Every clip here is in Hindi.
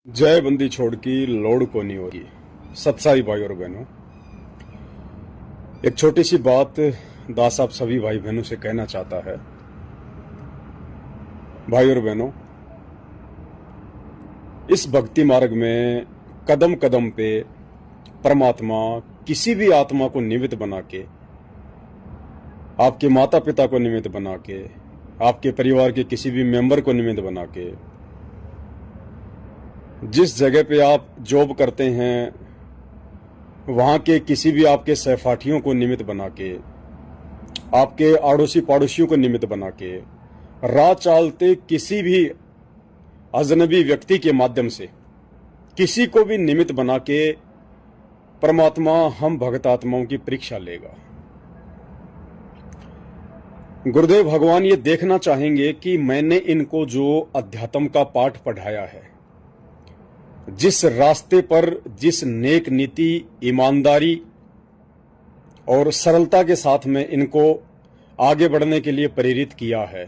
जय बंदी छोड़ की लोड़ को नहीं होगी। सत्साई भाई और बहनों, एक छोटी सी बात दास आप सभी भाई बहनों से कहना चाहता है। भाई और बहनों, इस भक्ति मार्ग में कदम कदम पे परमात्मा किसी भी आत्मा को निमित्त बना के, आपके माता पिता को निमित्त बना के, आपके परिवार के किसी भी मेंबर को निमित्त बना के, जिस जगह पे आप जॉब करते हैं वहां के किसी भी आपके सहपाठियों को निमित्त बना के, आपके आड़ोसी पड़ोसियों को निमित्त बना के, राह चालते किसी भी अजनबी व्यक्ति के माध्यम से किसी को भी निमित्त बना के परमात्मा हम भगत आत्माओं की परीक्षा लेगा। गुरुदेव भगवान ये देखना चाहेंगे कि मैंने इनको जो अध्यात्म का पाठ पढ़ाया है, जिस रास्ते पर, जिस नेक नीति, ईमानदारी और सरलता के साथ में इनको आगे बढ़ने के लिए प्रेरित किया है,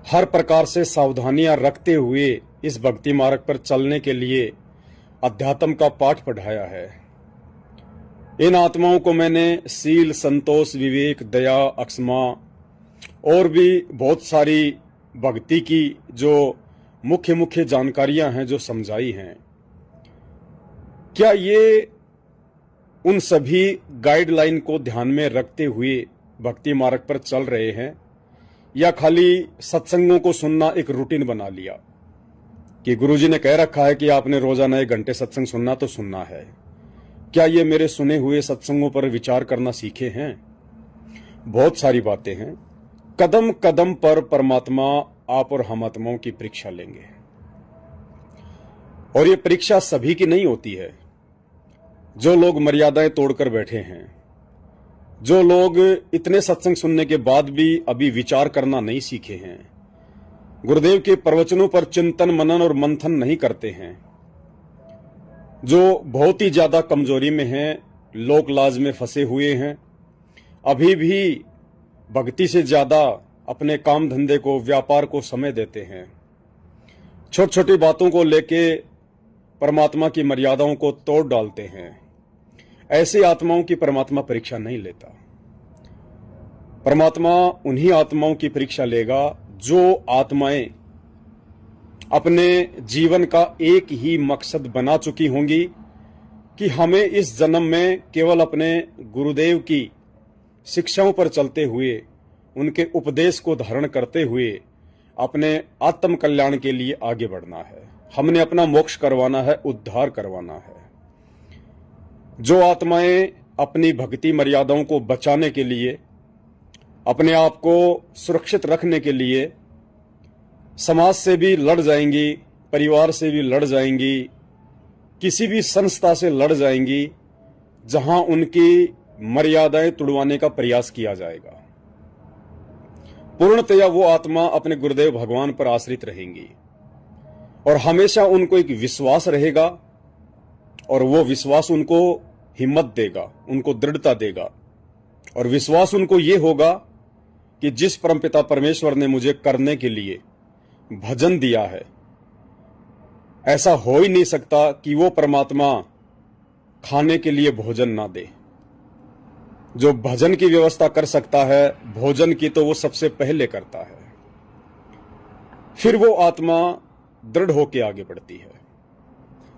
हर प्रकार से सावधानियां रखते हुए इस भक्ति मार्ग पर चलने के लिए अध्यात्म का पाठ पढ़ाया है। इन आत्माओं को मैंने सील, संतोष, विवेक, दया, अक्षमा और भी बहुत सारी भक्ति की जो मुख्य मुख्य जानकारियां हैं जो समझाई हैं। क्या ये उन सभी गाइडलाइन को ध्यान में रखते हुए भक्ति मार्ग पर चल रहे हैं, या खाली सत्संगों को सुनना एक रूटीन बना लिया कि गुरुजी ने कह रखा है कि आपने रोजाना 1 घंटे सत्संग सुनना तो सुनना है? क्या ये मेरे सुने हुए सत्संगों पर विचार करना सीखे हैं? बहुत सारी बातें हैं। कदम कदम पर परमात्मा आप और हम आत्माओं की परीक्षा लेंगे, और ये परीक्षा सभी की नहीं होती है। जो लोग मर्यादाएं तोड़कर बैठे हैं, जो लोग इतने सत्संग सुनने के बाद भी अभी विचार करना नहीं सीखे हैं, गुरुदेव के प्रवचनों पर चिंतन, मनन और मंथन नहीं करते हैं, जो बहुत ही ज्यादा कमजोरी में हैं, लोक लाज में फंसे हुए हैं, अभी भी भक्ति से ज्यादा अपने काम धंधे को, व्यापार को समय देते हैं, छोटी छोटी बातों को लेके परमात्मा की मर्यादाओं को तोड़ डालते हैं, ऐसी आत्माओं की परमात्मा परीक्षा नहीं लेता। परमात्मा उन्हीं आत्माओं की परीक्षा लेगा जो आत्माएं अपने जीवन का एक ही मकसद बना चुकी होंगी कि हमें इस जन्म में केवल अपने गुरुदेव की शिक्षाओं पर चलते हुए, उनके उपदेश को धारण करते हुए अपने आत्म कल्याण के लिए आगे बढ़ना है। हमने अपना मोक्ष करवाना है, उद्धार करवाना है। जो आत्माएं अपनी भक्ति मर्यादाओं को बचाने के लिए, अपने आप को सुरक्षित रखने के लिए समाज से भी लड़ जाएंगी, परिवार से भी लड़ जाएंगी, किसी भी संस्था से लड़ जाएंगी जहां उनकी मर्यादाएं तुड़वाने का प्रयास किया जाएगा, पूर्णतया वो आत्मा अपने गुरुदेव भगवान पर आश्रित रहेंगी, और हमेशा उनको एक विश्वास रहेगा, और वो विश्वास उनको हिम्मत देगा, उनको दृढ़ता देगा, और विश्वास उनको ये होगा कि जिस परमपिता परमेश्वर ने मुझे करने के लिए भजन दिया है, ऐसा हो ही नहीं सकता कि वो परमात्मा खाने के लिए भोजन ना दे। जो भजन की व्यवस्था कर सकता है, भोजन की तो वो सबसे पहले करता है। फिर वो आत्मा दृढ़ होकर आगे बढ़ती है।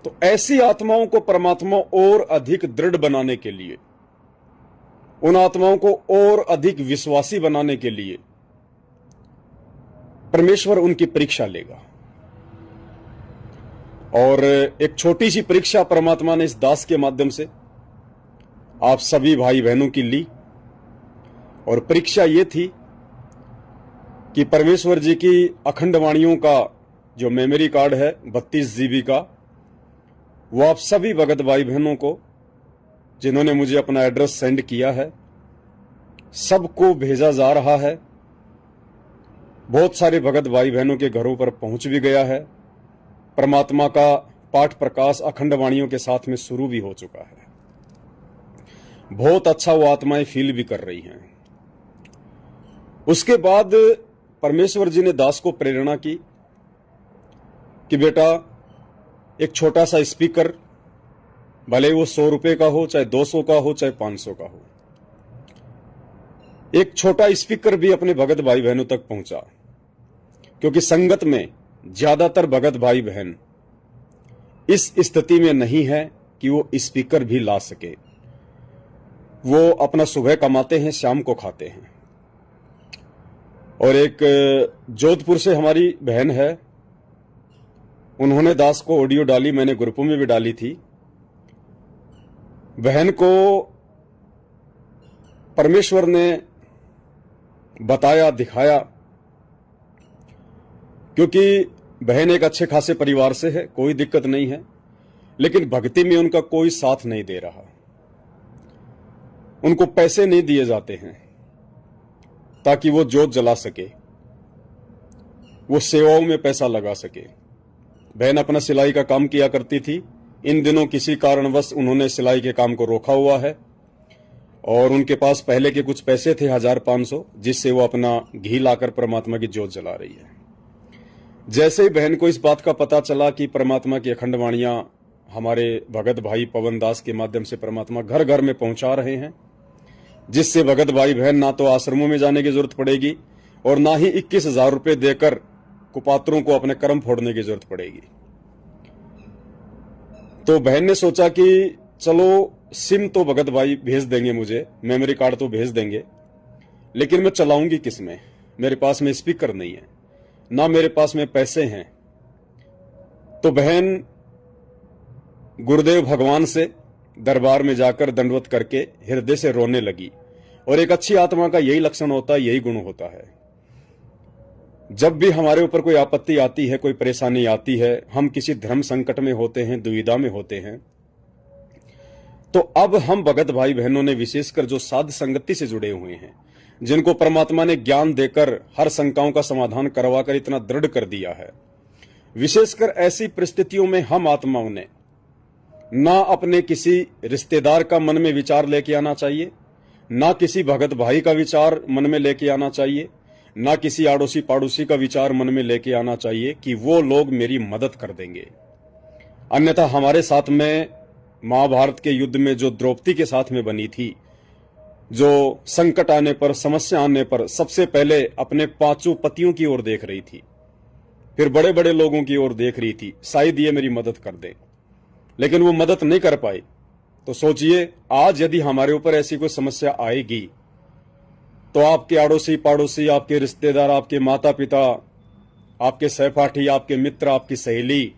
तो ऐसी आत्माओं को परमात्मा और अधिक दृढ़ बनाने के लिए, उन आत्माओं को और अधिक विश्वासी बनाने के लिए परमेश्वर उनकी परीक्षा लेगा। और एक छोटी सी परीक्षा परमात्मा ने इस दास के माध्यम से आप सभी भाई बहनों की ली, और परीक्षा ये थी कि परमेश्वर जी की अखंड वाणियों का जो मेमोरी कार्ड है 32 GB का, वो आप सभी भगत भाई बहनों को, जिन्होंने मुझे अपना एड्रेस सेंड किया है, सबको भेजा जा रहा है। बहुत सारे भगत भाई बहनों के घरों पर पहुंच भी गया है। परमात्मा का पाठ प्रकाश अखंड वाणियों के साथ में शुरू भी हो चुका है। बहुत अच्छा वो आत्माएं फील भी कर रही हैं। उसके बाद परमेश्वर जी ने दास को प्रेरणा की कि बेटा, एक छोटा सा स्पीकर, भले वो 100 रुपए का हो, चाहे 200 का हो, चाहे 500 का हो, एक छोटा स्पीकर भी अपने भगत भाई बहनों तक पहुंचा। क्योंकि संगत में ज्यादातर भगत भाई बहन इस स्थिति में नहीं है कि वो स्पीकर भी ला सके। वो अपना सुबह कमाते हैं, शाम को खाते हैं। और एक जोधपुर से हमारी बहन है, उन्होंने दास को ऑडियो डाली, मैंने ग्रुपों में भी डाली थी। बहन को परमेश्वर ने बताया, दिखाया, क्योंकि बहन एक अच्छे खासे परिवार से है, कोई दिक्कत नहीं है, लेकिन भक्ति में उनका कोई साथ नहीं दे रहा। उनको पैसे नहीं दिए जाते हैं ताकि वो जोत जला सके, वो सेवाओं में पैसा लगा सके। बहन अपना सिलाई का काम किया करती थी। इन दिनों किसी कारणवश उन्होंने सिलाई के काम को रोका हुआ है और उनके पास पहले के कुछ पैसे थे 1500, जिससे वो अपना घी लाकर परमात्मा की जोत जला रही है। जैसे ही बहन को इस बात का पता चला कि परमात्मा की अखंड वाणियां हमारे भगत भाई पवन दास के माध्यम से परमात्मा घर घर में पहुंचा रहे हैं, जिससे भगत भाई बहन ना तो आश्रमों में जाने की जरूरत पड़ेगी और ना ही 21,000 रुपए देकर कुपात्रों को अपने कर्म फोड़ने की जरूरत पड़ेगी। तो बहन ने सोचा कि चलो सिम तो भगत भाई भेज देंगे, मुझे मेमोरी कार्ड तो भेज देंगे, लेकिन मैं चलाऊंगी किस में? मेरे पास में स्पीकर नहीं है, ना मेरे पास में पैसे हैं। तो बहन गुरुदेव भगवान से दरबार में जाकर दंडवत करके हृदय से रोने लगी। और एक अच्छी आत्मा का यही लक्षण होता है, यही गुण होता है। जब भी हमारे ऊपर कोई आपत्ति आती है, कोई परेशानी आती है, हम किसी धर्म संकट में होते हैं, दुविधा में होते हैं, तो अब हम भगत भाई बहनों ने विशेषकर जो साध संगति से जुड़े हुए हैं, जिनको परमात्मा ने ज्ञान देकर हर शंकाओं का समाधान करवाकर इतना दृढ़ कर दिया है, विशेषकर ऐसी परिस्थितियों में हम आत्माओं ने ना अपने किसी रिश्तेदार का मन में विचार लेके आना चाहिए, ना किसी भगत भाई का विचार मन में लेके आना चाहिए, ना किसी आड़ोसी पाड़ोसी का विचार मन में लेके आना चाहिए कि वो लोग मेरी मदद कर देंगे। अन्यथा हमारे साथ में महाभारत के युद्ध में जो द्रौपदी के साथ में बनी थी, जो संकट आने पर, समस्या आने पर सबसे पहले अपने 5 पतियों की ओर देख रही थी, फिर बड़े बड़े लोगों की ओर देख रही थी, शायद ये मेरी मदद कर दे, लेकिन वो मदद नहीं कर पाई। तो सोचिए, आज यदि हमारे ऊपर ऐसी कोई समस्या आएगी तो आपके आड़ोसी पाड़ोसी, आपके रिश्तेदार, आपके माता पिता, आपके सहपाठी, आपके मित्र, आपकी सहेली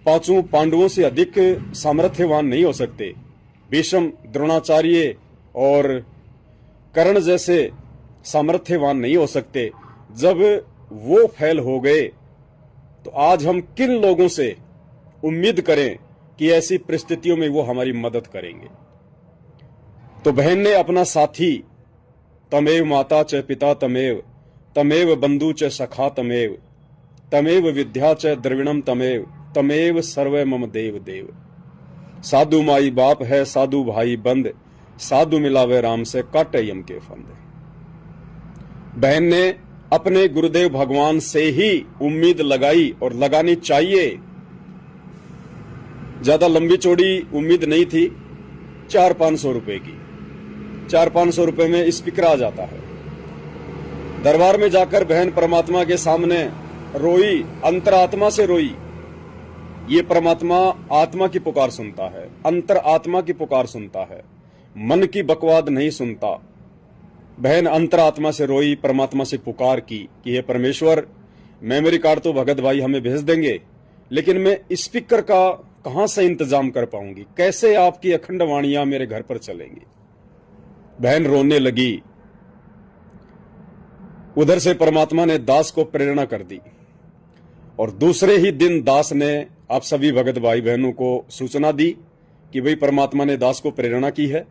5 पांडवों से अधिक सामर्थ्यवान नहीं हो सकते। भीष्म, द्रोणाचार्य और कर्ण जैसे सामर्थ्यवान नहीं हो सकते। जब वो फेल हो गए तो आज हम किन लोगों से उम्मीद करें कि ऐसी परिस्थितियों में वो हमारी मदद करेंगे? तो बहन ने अपना साथी, तमेव माता च पिता तमेव, तमेव बंधु च सखा तमेव, तमेव विद्या च द्रविणम तमेव, तमेव सर्व मम देव देव। साधु माई बाप है, साधु भाई बंद, साधु मिलावे राम से काटे यम के फंद। बहन ने अपने गुरुदेव भगवान से ही उम्मीद लगाई और लगानी चाहिए। ज्यादा लंबी चौड़ी उम्मीद नहीं थी, 400-500 रुपए की। 400-500 रुपए में स्पीकर आ जाता है। दरबार में जाकर बहन परमात्मा के सामने रोई, अंतरात्मा से रोई। ये परमात्मा आत्मा की पुकार सुनता है, अंतर आत्मा की पुकार सुनता है, मन की बकवाद नहीं सुनता। बहन अंतरात्मा से रोई, परमात्मा से पुकार की कि हे परमेश्वर, मेमोरी कार्ड तो भगत भाई हमें भेज देंगे, लेकिन मैं स्पीकर का कहां से इंतजाम कर पाऊंगी? कैसे आपकी अखंड वाणियां मेरे घर पर चलेंगी? बहन रोने लगी। उधर से परमात्मा ने दास को प्रेरणा कर दी और दूसरे ही दिन दास ने आप सभी भगत भाई बहनों को सूचना दी कि भाई परमात्मा ने दास को प्रेरणा की है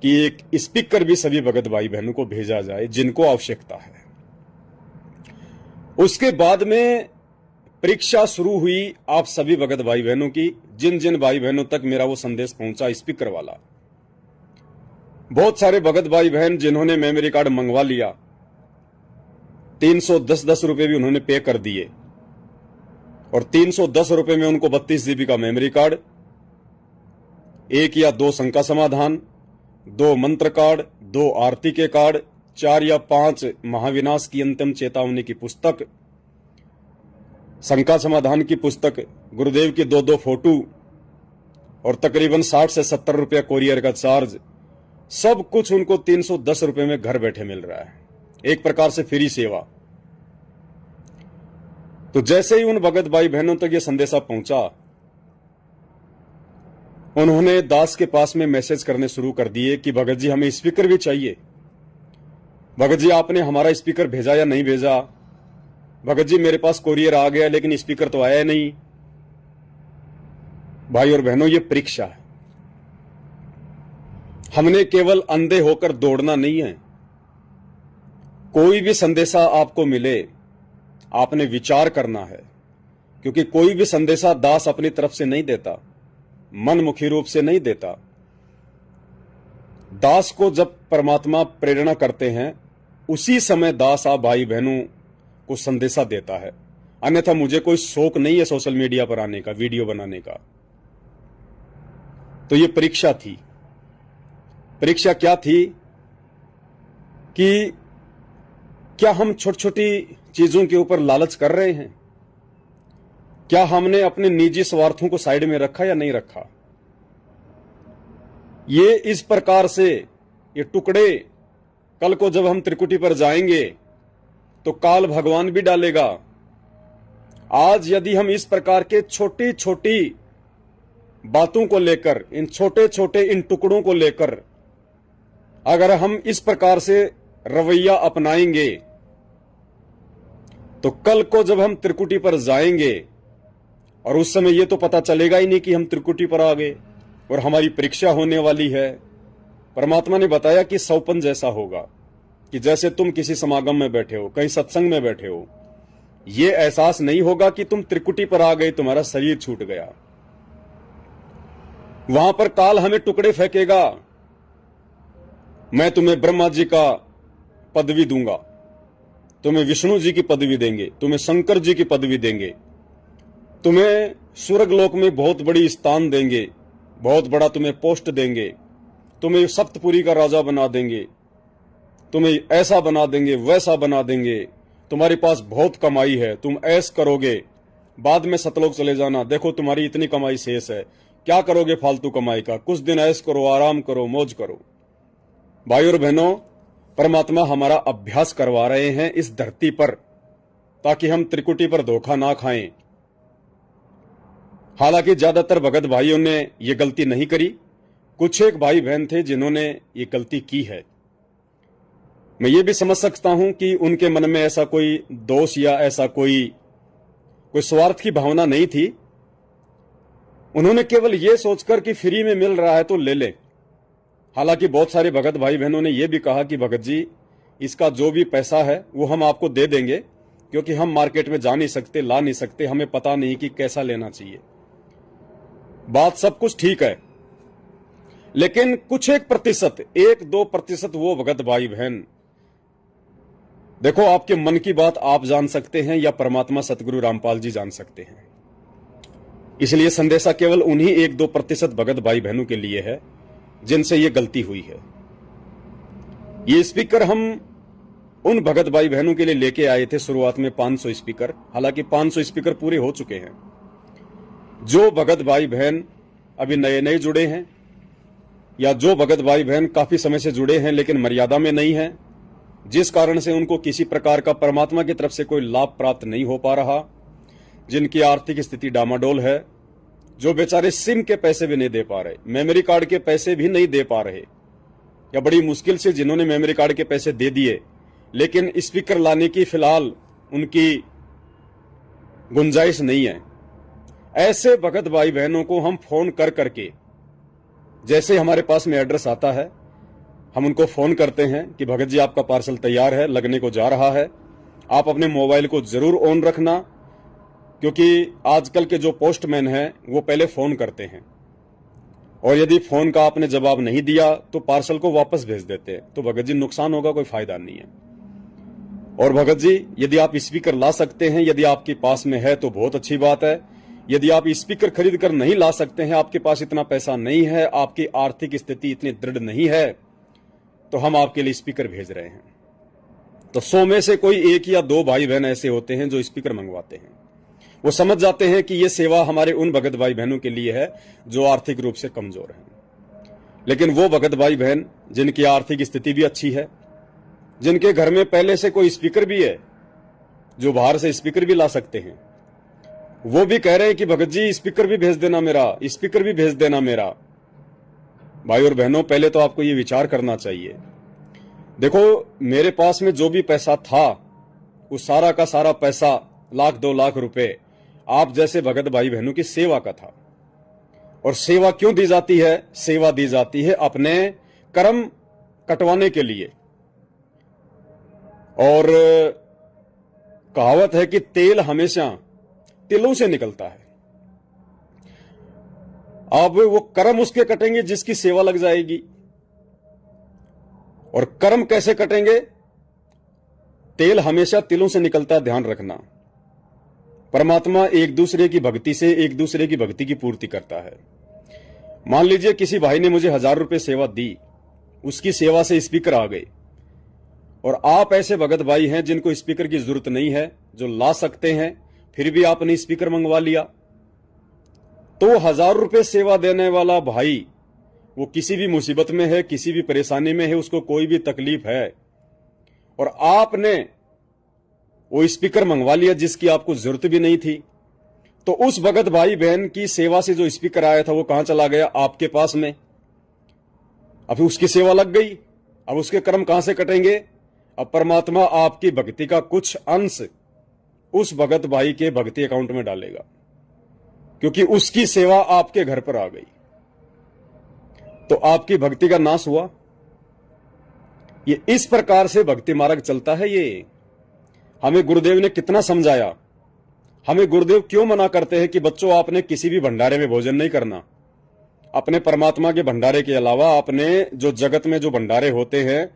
कि एक स्पीकर भी सभी भगत भाई बहनों को भेजा जाए जिनको आवश्यकता है। उसके बाद में परीक्षा शुरू हुई आप सभी भगत भाई बहनों की, जिन जिन भाई बहनों तक मेरा वो संदेश पहुंचा स्पीकर वाला। बहुत सारे भगत भाई बहन जिन्होंने मेमोरी कार्ड मंगवा लिया, 310 रुपए भी उन्होंने पे कर दिए और 310 रुपए में उनको 32 जीबी का मेमोरी कार्ड, 1 या 2 शंका समाधान, 2 मंत्र कार्ड, 2 आरती के कार्ड, 4 या 5 महाविनाश की अंतिम चेतावनी की पुस्तक, शंका समाधान की पुस्तक, गुरुदेव की 2-2 फोटो और तकरीबन 60 से 70 रुपया कोरियर का चार्ज, सब कुछ उनको 310 रुपए में घर बैठे मिल रहा है। एक प्रकार से फ्री सेवा। तो जैसे ही उन भगत भाई बहनों तक यह संदेशा पहुंचा, उन्होंने दास के पास में मैसेज करने शुरू कर दिए कि भगत जी हमें स्पीकर भी चाहिए। भगत जी आपने हमारा स्पीकर भेजा या नहीं भेजा? भगत जी मेरे पास कोरियर आ गया लेकिन स्पीकर तो आया नहीं। भाई और बहनों, ये परीक्षा है। हमने केवल अंधे होकर दौड़ना नहीं है। कोई भी संदेशा आपको मिले, आपने विचार करना है, क्योंकि कोई भी संदेशा दास अपनी तरफ से नहीं देता, मनमुखी रूप से नहीं देता। दास को जब परमात्मा प्रेरणा करते हैं, उसी समय दास आप भाई बहनों को संदेशा देता है। अन्यथा मुझे कोई शौक नहीं है सोशल मीडिया पर आने का, वीडियो बनाने का। तो ये परीक्षा थी। परीक्षा क्या थी कि क्या हम छोटी छोटी चीजों के ऊपर लालच कर रहे हैं? क्या हमने अपने निजी स्वार्थों को साइड में रखा या नहीं रखा? ये इस प्रकार से ये टुकड़े कल को जब हम त्रिकुटी पर जाएंगे तो काल भगवान भी डालेगा। आज यदि हम इस प्रकार के छोटी छोटी बातों को लेकर, इन छोटे छोटे इन टुकड़ों को लेकर अगर हम इस प्रकार से रवैया अपनाएंगे तो कल को जब हम त्रिकुटी पर जाएंगे और उस समय ये तो पता चलेगा ही नहीं कि हम त्रिकुटी पर आ गए और हमारी परीक्षा होने वाली है। परमात्मा ने बताया कि सौपन जैसा होगा, कि जैसे तुम किसी समागम में बैठे हो, कहीं सत्संग में बैठे हो, ये एहसास नहीं होगा कि तुम त्रिकुटी पर आ गए, तुम्हारा शरीर छूट गया। वहां पर काल हमें टुकड़े फेंकेगा। मैं तुम्हें ब्रह्मा जी का पदवी दूंगा, तुम्हें विष्णु जी की पदवी देंगे, तुम्हें शंकर जी की पदवी देंगे, तुम्हें स्वर्गलोक में बहुत बड़ी स्थान देंगे, बहुत बड़ा तुम्हें पोस्ट देंगे, तुम्हें सप्तपुरी का राजा बना देंगे, तुम्हें ऐसा बना देंगे, वैसा बना देंगे, तुम्हारे पास बहुत कमाई है, तुम ऐश करोगे, बाद में सतलोक चले जाना, देखो तुम्हारी इतनी कमाई शेष है, क्या करोगे फालतू कमाई का, कुछ दिन ऐश करो, आराम करो, मौज करो। भाई और बहनों, परमात्मा हमारा अभ्यास करवा रहे हैं इस धरती पर, ताकि हम त्रिकुटी पर धोखा ना खाएं। हालांकि ज्यादातर भगत भाइयों ने यह गलती नहीं करी, कुछ एक भाई बहन थे जिन्होंने ये गलती की है। मैं ये भी समझ सकता हूं कि उनके मन में ऐसा कोई दोष या ऐसा कोई स्वार्थ की भावना नहीं थी। उन्होंने केवल ये सोचकर कि फ्री में मिल रहा है तो ले ले। हालांकि बहुत सारे भगत भाई बहनों ने यह भी कहा कि भगत जी इसका जो भी पैसा है वो हम आपको दे देंगे, क्योंकि हम मार्केट में जा नहीं सकते, ला नहीं सकते, हमें पता नहीं कि कैसा लेना चाहिए। बात सब कुछ ठीक है, लेकिन कुछ 1-2% वो भगत भाई बहन, देखो आपके मन की बात आप जान सकते हैं या परमात्मा सतगुरु रामपाल जी जान सकते हैं। इसलिए संदेशा केवल उन्हीं 1-2% भगत भाई बहनों के लिए है जिनसे ये गलती हुई है। ये स्पीकर हम उन भगत भाई बहनों के लिए लेके आए थे शुरुआत में 500 स्पीकर। हालांकि 500 स्पीकर पूरे हो चुके हैं। जो भगत भाई बहन अभी नए नए जुड़े हैं या जो भगत भाई बहन काफी समय से जुड़े हैं लेकिन मर्यादा में नहीं है, जिस कारण से उनको किसी प्रकार का परमात्मा की तरफ से कोई लाभ प्राप्त नहीं हो पा रहा, जिनकी आर्थिक स्थिति डामाडोल है, जो बेचारे सिम के पैसे भी नहीं दे पा रहे, मेमोरी कार्ड के पैसे भी नहीं दे पा रहे, या बड़ी मुश्किल से जिन्होंने मेमोरी कार्ड के पैसे दे दिए लेकिन स्पीकर लाने की फिलहाल उनकी गुंजाइश नहीं है, ऐसे भगत भाई बहनों को हम फोन कर करके, जैसे हमारे पास में एड्रेस आता है हम उनको फोन करते हैं कि भगत जी आपका पार्सल तैयार है, लगने को जा रहा है, आप अपने मोबाइल को जरूर ऑन रखना, क्योंकि आजकल के जो पोस्टमैन हैं वो पहले फोन करते हैं और यदि फोन का आपने जवाब नहीं दिया तो पार्सल को वापस भेज देते हैं। तो भगत जी नुकसान होगा, कोई फायदा नहीं है। और भगत जी, यदि आप स्पीकर ला सकते हैं, यदि आपके पास में है तो बहुत अच्छी बात है। यदि आप स्पीकर खरीद कर नहीं ला सकते हैं, आपके पास इतना पैसा नहीं है, आपकी आर्थिक स्थिति इतनी दृढ़ नहीं है, तो हम आपके लिए स्पीकर भेज रहे हैं। तो 100 में से कोई 1 या 2 भाई बहन ऐसे होते हैं जो स्पीकर मंगवाते हैं। वो समझ जाते हैं कि ये सेवा हमारे उन भगत भाई बहनों के लिए है जो आर्थिक रूप से कमजोर हैं। लेकिन वो भगत भाई बहन जिनकी आर्थिक स्थिति भी अच्छी है, जिनके घर में पहले से कोई स्पीकर भी है, जो बाहर से स्पीकर भी ला सकते हैं, वो भी कह रहे हैं कि भगत जी स्पीकर भी भेज देना मेरा, स्पीकर भी भेज देना मेरा। भाई और बहनों, पहले तो आपको ये विचार करना चाहिए। देखो, मेरे पास में जो भी पैसा था, उस सारा का सारा पैसा, 1-2 लाख रुपए, आप जैसे भगत भाई बहनों की सेवा का था। और सेवा क्यों दी जाती है? सेवा दी जाती है अपने कर्म कटवाने के लिए। और कहावत है कि तेल हमेशा तिलों से निकलता है। अब वो कर्म उसके कटेंगे जिसकी सेवा लग जाएगी। और कर्म कैसे कटेंगे? तेल हमेशा तिलों से निकलता है, ध्यान रखना। परमात्मा एक दूसरे की भक्ति से एक दूसरे की भक्ति की पूर्ति करता है। मान लीजिए किसी भाई ने मुझे 1000 रुपए सेवा दी, उसकी सेवा से स्पीकर आ गए, और आप ऐसे भगत भाई हैं जिनको स्पीकर की जरूरत नहीं है, जो ला सकते हैं, फिर भी आपने स्पीकर मंगवा लिया, तो 1000 रुपए सेवा देने वाला भाई वो किसी भी मुसीबत में है, किसी भी परेशानी में है, उसको कोई भी तकलीफ है, और आपने वो स्पीकर मंगवा लिया जिसकी आपको जरूरत भी नहीं थी, तो उस भगत भाई बहन की सेवा से जो स्पीकर आया था वो कहां चला गया? आपके पास में। अब उसकी सेवा लग गई, अब उसके कर्म कहां से कटेंगे? अब परमात्मा आपकी भक्ति का कुछ अंश उस भगत भाई के भक्ति अकाउंट में डालेगा, क्योंकि उसकी सेवा आपके घर पर आ गई। तो आपकी भक्ति का नाश हुआ। ये इस प्रकार से भक्ति मार्ग चलता है। ये हमें गुरुदेव ने कितना समझाया। हमें गुरुदेव क्यों मना करते हैं कि बच्चों आपने किसी भी भंडारे में भोजन नहीं करना। अपने परमात्मा के भंडारे के अलावा अपने जो जगत में जो भंडारे होते हैं,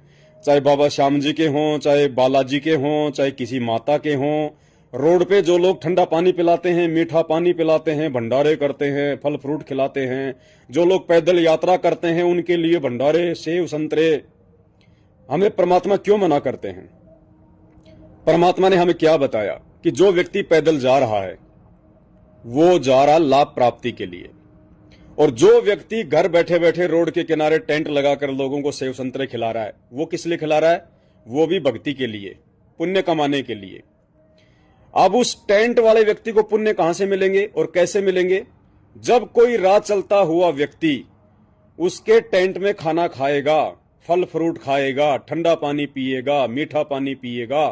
चाहे बाबा श्याम जी के हों, चाहे बालाजी के हों, चाहे किसी माता के हों, रोड पे जो लोग ठंडा पानी पिलाते हैं, मीठा पानी पिलाते हैं, भंडारे करते हैं, फल फ्रूट खिलाते हैं, जो लोग पैदल यात्रा करते हैं उनके लिए भंडारे, सेव संतरे, हमें परमात्मा क्यों मना करते हैं? परमात्मा ने हमें क्या बताया कि जो व्यक्ति पैदल जा रहा है वो जा रहा लाभ प्राप्ति के लिए, और जो व्यक्ति घर बैठे बैठे रोड के किनारे टेंट लगाकर लोगों को सेव संतरे खिला रहा है, वो किस लिए खिला रहा है? वो भी भक्ति के लिए, पुण्य कमाने के लिए। अब उस टेंट वाले व्यक्ति को पुण्य कहां से मिलेंगे और कैसे मिलेंगे? जब कोई राह चलता हुआ व्यक्ति उसके टेंट में खाना खाएगा, फल फ्रूट खाएगा, ठंडा पानी पिएगा, मीठा पानी पिएगा,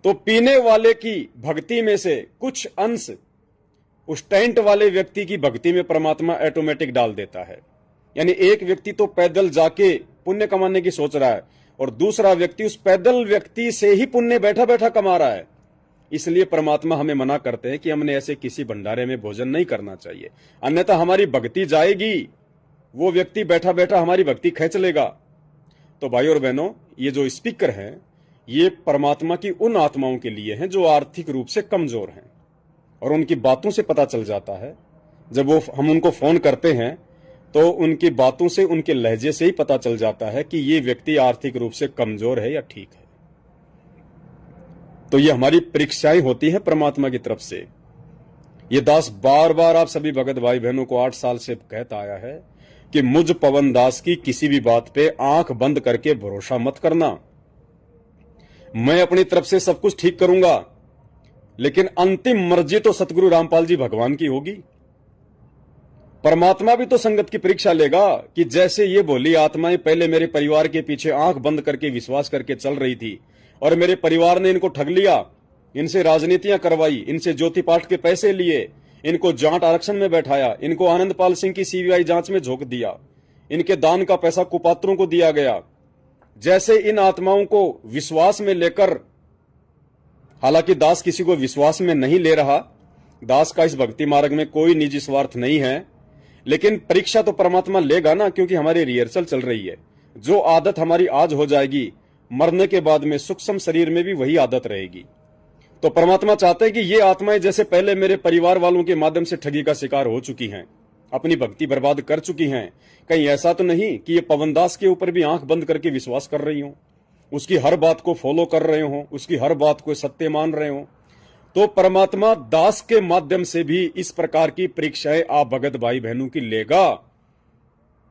तो पीने वाले की भक्ति में से कुछ अंश उस टेंट वाले व्यक्ति की भक्ति में परमात्मा ऑटोमेटिक डाल देता है। यानी एक व्यक्ति तो पैदल जाके पुण्य कमाने की सोच रहा है, और दूसरा व्यक्ति उस पैदल व्यक्ति से ही पुण्य बैठा बैठा कमा रहा है। इसलिए परमात्मा हमें मना करते हैं कि हमने ऐसे किसी भंडारे में भोजन नहीं करना चाहिए, अन्यथा हमारी भक्ति जाएगी, वो व्यक्ति बैठा बैठा हमारी भक्ति खींच लेगा। तो भाई और बहनों, ये जो स्पीकर हैं ये परमात्मा की उन आत्माओं के लिए हैं जो आर्थिक रूप से कमजोर हैं, और उनकी बातों से पता चल जाता है। जब हम उनको फोन करते हैं तो उनकी बातों से, उनके लहजे से ही पता चल जाता है कि ये व्यक्ति आर्थिक रूप से कमजोर है या ठीक है। तो ये हमारी परीक्षाएं होती हैं परमात्मा की तरफ से। ये दास बार बार आप सभी भगत भाई बहनों को 8 साल से कहता आया है कि मुझ पवन दास की किसी भी बात पे आंख बंद करके भरोसा मत करना। मैं अपनी तरफ से सब कुछ ठीक करूंगा, लेकिन अंतिम मर्जी तो सतगुरु रामपाल जी भगवान की होगी। परमात्मा भी तो संगत की परीक्षा लेगा कि जैसे ये भोली आत्माएं पहले मेरे परिवार के पीछे आंख बंद करके विश्वास करके चल रही थी, और मेरे परिवार ने इनको ठग लिया, इनसे राजनीतियां करवाई, इनसे ज्योति पाठ के पैसे लिए, इनको जाट आरक्षण में बैठाया, इनको आनंदपाल सिंह की सीबीआई जांच में झोंक दिया, इनके दान का पैसा कुपात्रों को दिया गया। जैसे इन आत्माओं को विश्वास में लेकर, हालांकि दास किसी को विश्वास में नहीं ले रहा, दास का इस भक्ति मार्ग में कोई निजी स्वार्थ नहीं है, लेकिन परीक्षा तो परमात्मा लेगा ना, क्योंकि हमारी रिहर्सल चल रही है। जो आदत हमारी आज हो जाएगी मरने के बाद में सूक्ष्म शरीर में भी वही आदत रहेगी। तो परमात्मा चाहते हैं कि ये आत्माएं जैसे पहले मेरे परिवार वालों के माध्यम से ठगी का शिकार हो चुकी हैं, अपनी भक्ति बर्बाद कर चुकी हैं, कहीं ऐसा तो नहीं कि ये पवनदास के ऊपर भी आंख बंद करके विश्वास कर रही हो, उसकी हर बात को फॉलो कर रहे हो, उसकी हर बात को सत्य मान रहे हो। तो परमात्मा दास के माध्यम से भी इस प्रकार की परीक्षाएं आप भगत भाई बहनों की लेगा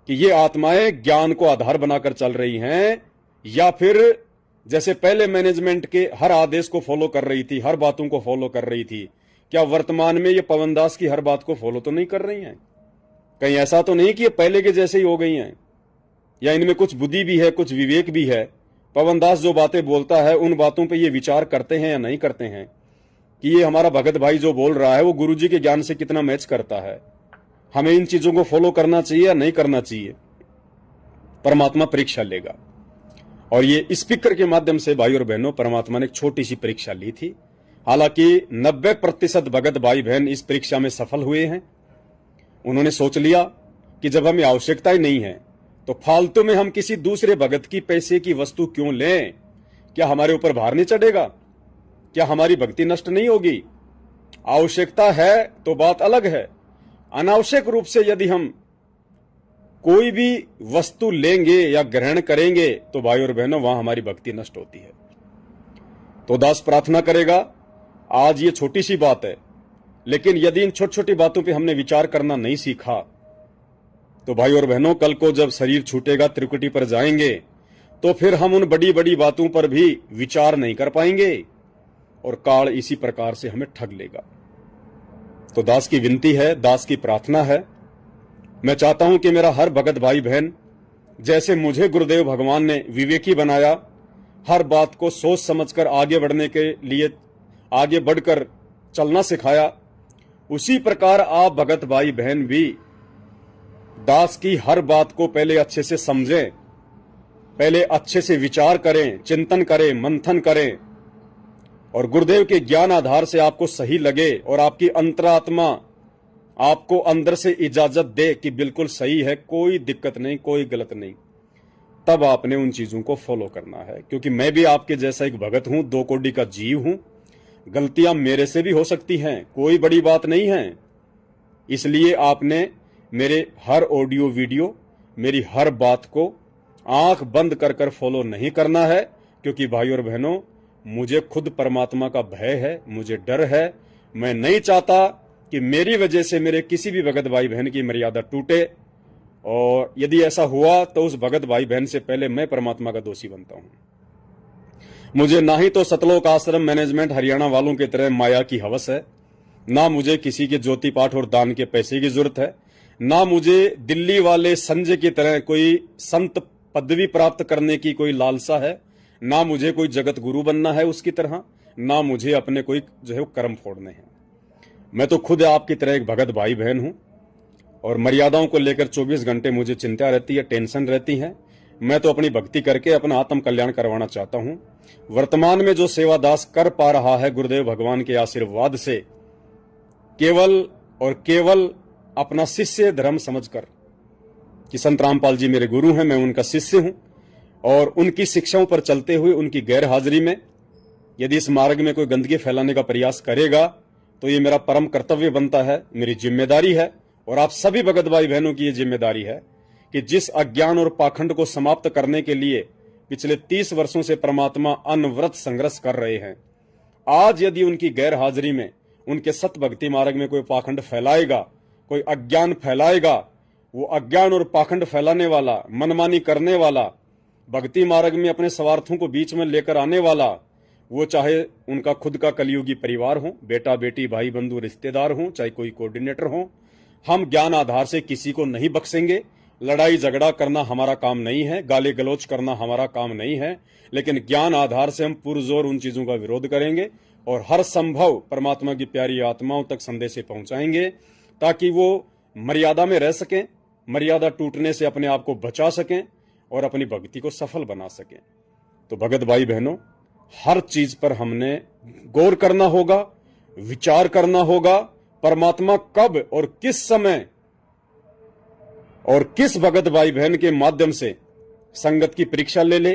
कि ये आत्माएं ज्ञान को आधार बनाकर चल रही हैं, या फिर जैसे पहले मैनेजमेंट के हर आदेश को फॉलो कर रही थी, हर बातों को फॉलो कर रही थी, क्या वर्तमान में ये पवनदास की हर बात को फॉलो तो नहीं कर रही हैं? कहीं ऐसा तो नहीं कि ये पहले के जैसे ही हो गई हैं, या इनमें कुछ बुद्धि भी है, कुछ विवेक भी है? पवनदास जो बातें बोलता है उन बातों पे ये विचार करते हैं या नहीं करते हैं कि ये हमारा भगत भाई जो बोल रहा है वो गुरुजी के ज्ञान से कितना मैच करता है, हमें इन चीजों को फॉलो करना चाहिए या नहीं करना चाहिए? परमात्मा परीक्षा लेगा। और ये स्पीकर के माध्यम से भाई और बहनों परमात्मा ने एक छोटी सी परीक्षा ली थी। हालांकि 90% भगत भाई बहन इस परीक्षा में सफल हुए हैं। उन्होंने सोच लिया कि जब हमें आवश्यकता ही नहीं है तो फालतू में हम किसी दूसरे भगत की पैसे की वस्तु क्यों लें? क्या हमारे ऊपर भार नहीं चढ़ेगा? क्या हमारी भक्ति नष्ट नहीं होगी? आवश्यकता है तो बात अलग है, अनावश्यक रूप से यदि हम कोई भी वस्तु लेंगे या ग्रहण करेंगे तो भाई और बहनों वहां हमारी भक्ति नष्ट होती है। तो दास प्रार्थना करेगा, आज ये छोटी सी बात है, लेकिन यदि इन छोटी छोटी बातों पे हमने विचार करना नहीं सीखा तो भाई और बहनों कल को जब शरीर छूटेगा, त्रिकुटी पर जाएंगे, तो फिर हम उन बड़ी बड़ी बातों पर भी विचार नहीं कर पाएंगे और काल इसी प्रकार से हमें ठग लेगा। तो दास की विनती है, दास की प्रार्थना है, मैं चाहता हूं कि मेरा हर भगत भाई बहन जैसे मुझे गुरुदेव भगवान ने विवेकी बनाया, हर बात को सोच समझकर आगे बढ़ने के लिए आगे बढ़कर चलना सिखाया, उसी प्रकार आप भगत भाई बहन भी दास की हर बात को पहले अच्छे से समझें, पहले अच्छे से विचार करें, चिंतन करें, मंथन करें, और गुरुदेव के ज्ञान आधार से आपको सही लगे और आपकी अंतरात्मा आपको अंदर से इजाजत दे कि बिल्कुल सही है, कोई दिक्कत नहीं, कोई गलत नहीं, तब आपने उन चीजों को फॉलो करना है। क्योंकि मैं भी आपके जैसा एक भगत हूं, दो कोटि का जीव हूं, गलतियां मेरे से भी हो सकती हैं, कोई बड़ी बात नहीं है। इसलिए आपने मेरे हर ऑडियो वीडियो, मेरी हर बात को आंख बंद कर कर फॉलो नहीं करना है, क्योंकि भाई और बहनों मुझे खुद परमात्मा का भय है, मुझे डर है। मैं नहीं चाहता कि मेरी वजह से मेरे किसी भी भगत भाई बहन की मर्यादा टूटे, और यदि ऐसा हुआ तो उस भगत भाई बहन से पहले मैं परमात्मा का दोषी बनता हूं। मुझे ना ही तो सतलोक आश्रम मैनेजमेंट हरियाणा वालों की तरह माया की हवस है, ना मुझे किसी के ज्योति पाठ और दान के पैसे की जरूरत है, ना मुझे दिल्ली वाले संजय की तरह कोई संत पदवी प्राप्त करने की कोई लालसा है, ना मुझे कोई जगत गुरु बनना है उसकी तरह, ना मुझे अपने कोई जो है कर्म फोड़ने हैं। मैं तो खुद आपकी तरह एक भगत भाई बहन हूं, और मर्यादाओं को लेकर 24 घंटे मुझे चिंता रहती है, टेंशन रहती है। मैं तो अपनी भक्ति करके अपना आत्म कल्याण करवाना चाहता हूं। वर्तमान में जो सेवादास कर पा रहा है गुरुदेव भगवान के आशीर्वाद से, केवल और केवल अपना शिष्य धर्म समझकर कि संत रामपाल जी मेरे गुरु हैं, मैं उनका शिष्य हूं, और उनकी शिक्षाओं पर चलते हुए उनकी गैर हाजिरी में यदि इस मार्ग में कोई गंदगी फैलाने का प्रयास करेगा तो ये मेरा परम कर्तव्य बनता है, मेरी जिम्मेदारी है, और आप सभी भगत भाई बहनों की ये जिम्मेदारी है कि जिस अज्ञान और पाखंड को समाप्त करने के लिए पिछले 30 वर्षों से परमात्मा अनवरत संघर्ष कर रहे हैं, आज यदि उनकी गैर हाजिरी में उनके सत भक्ति मार्ग में कोई पाखंड फैलाएगा, कोई अज्ञान फैलाएगा, वो अज्ञान और पाखंड फैलाने वाला, मनमानी करने वाला, भक्ति मार्ग में अपने स्वार्थों को बीच में लेकर आने वाला, वो चाहे उनका खुद का कलयुगी परिवार हो, बेटा बेटी भाई बंधु रिश्तेदार हो, चाहे कोई कोऑर्डिनेटर हो, हम ज्ञान आधार से किसी को नहीं बख्शेंगे। लड़ाई झगड़ा करना हमारा काम नहीं है, गाली गलौज करना हमारा काम नहीं है, लेकिन ज्ञान आधार से हम पुरजोर उन चीजों का विरोध करेंगे और हर संभव परमात्मा की प्यारी आत्माओं तक संदेश पहुंचाएंगे, ताकि वो मर्यादा में रह सकें, मर्यादा टूटने से अपने आप को बचा सकें और अपनी भक्ति को सफल बना सकें। तो भगत भाई बहनों, हर चीज पर हमने गौर करना होगा, विचार करना होगा, परमात्मा कब और किस समय और किस भगत भाई बहन के माध्यम से संगत की परीक्षा ले ले,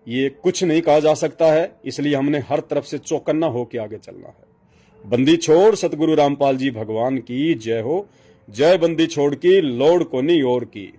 ये कुछ नहीं कहा जा सकता है, इसलिए हमने हर तरफ से चौकन्ना होकर आगे चलना है। बंदी छोड़ सतगुरु रामपाल जी भगवान की जय हो। जय बंदी छोड़ की, लौड़ कोनी और की।